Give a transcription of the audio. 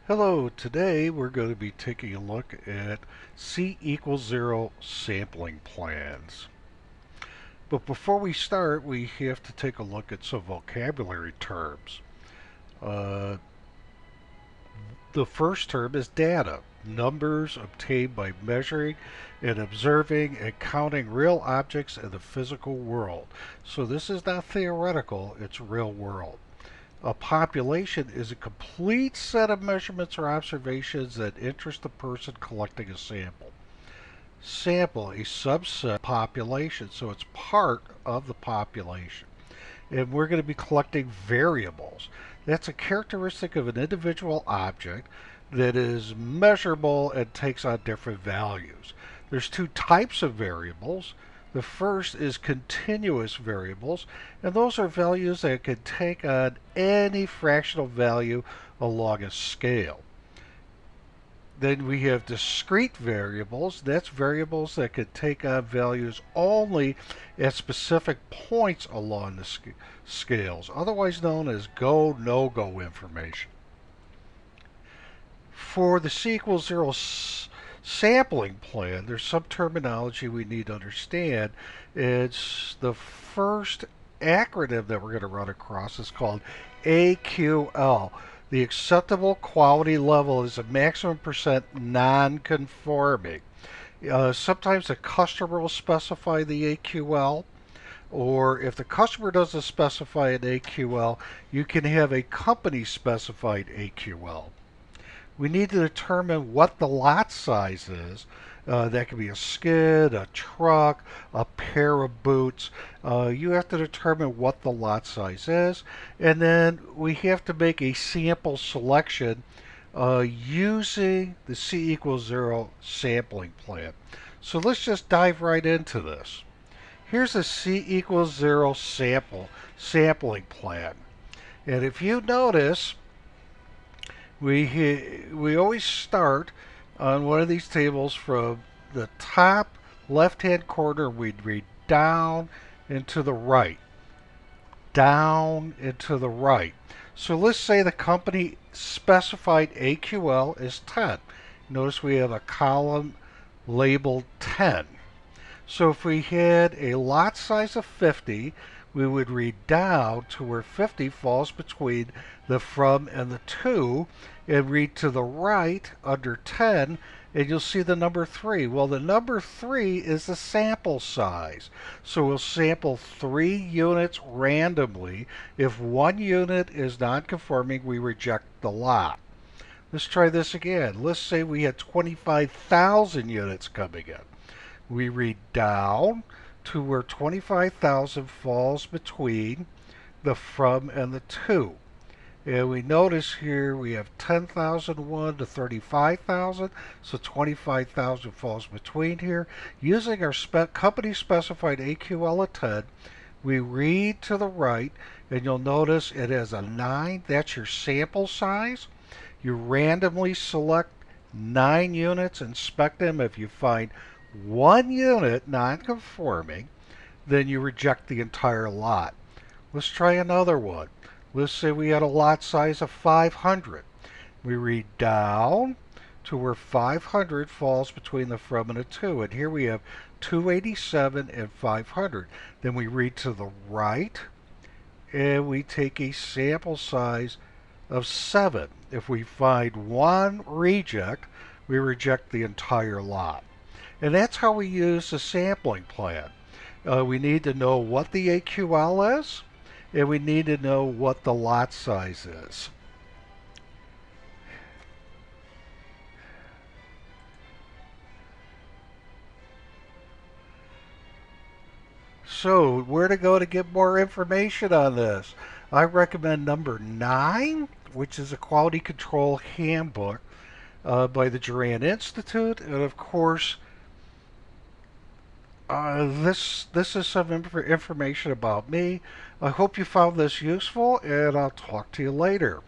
Hello, today we're going to be taking a look at C=0 sampling plans. But before we start, we have to take a look at some vocabulary terms. Uh, the first term is data, numbers obtained by measuring and observing and counting real objects in the physical world. So this is not theoretical, it's real world. A population is a complete set of measurements or observations that interest the person collecting a sample. Sample, a subset population, so it's part of the population. And we're going to be collecting variables. That's a characteristic of an individual object that is measurable and takes on different values. There's two types of variables. The first is continuous variables, and those are values that can take on any fractional value along a scale. Then we have discrete variables. That's variables that can take on values only at specific points along the scales, otherwise known as go, no-go information. For the C=0 sampling plan, there's some terminology we need to understand. It's the first acronym that we're going to run across is called AQL. The acceptable quality level is a maximum percent non-conforming. Sometimes the customer will specify the AQL, or if the customer doesn't specify an AQL, you can have a company specified AQL. We need to determine what the lot size is. That could be a skid, a truck, a pair of boots. You have to determine what the lot size is, and then we have to make a sample selection using the C=0 sampling plan. So let's just dive right into this. Here's a C=0 sampling plan. And if you notice, we always start on one of these tables from the top left-hand corner. We'd read down and to the right, down and to the right. So let's say the company specified AQL is 10. Notice we have a column labeled 10. So if we had a lot size of 50, we would read down to where 50 falls between the from and the to, and read to the right under 10, and you'll see the number 3. Well, the number 3 is the sample size. So we'll sample 3 units randomly. If 1 unit is non-conforming, we reject the lot. Let's try this again. Let's say we had 25,000 units coming in. We read down to where 25,000 falls between the from and the to. And we notice here we have 10,001 to 35,000, so 25,000 falls between here. Using our company specified AQL of 10, we read to the right, and you'll notice it has a 9. That's your sample size. You randomly select 9 units, inspect them. If you find 1 unit non-conforming, then you reject the entire lot. Let's try another one. Let's say we had a lot size of 500. We read down to where 500 falls between the from and the to, and here we have 287 and 500. Then we read to the right, and we take a sample size of 7. If we find 1 reject, we reject the entire lot. And that's how we use the sampling plan. We need to know what the AQL is, and we need to know what the lot size is. So, where to go to get more information on this? I recommend number 9, which is a quality control handbook by the Duran Institute, and of course, this is some information about me. I hope you found this useful, and I'll talk to you later.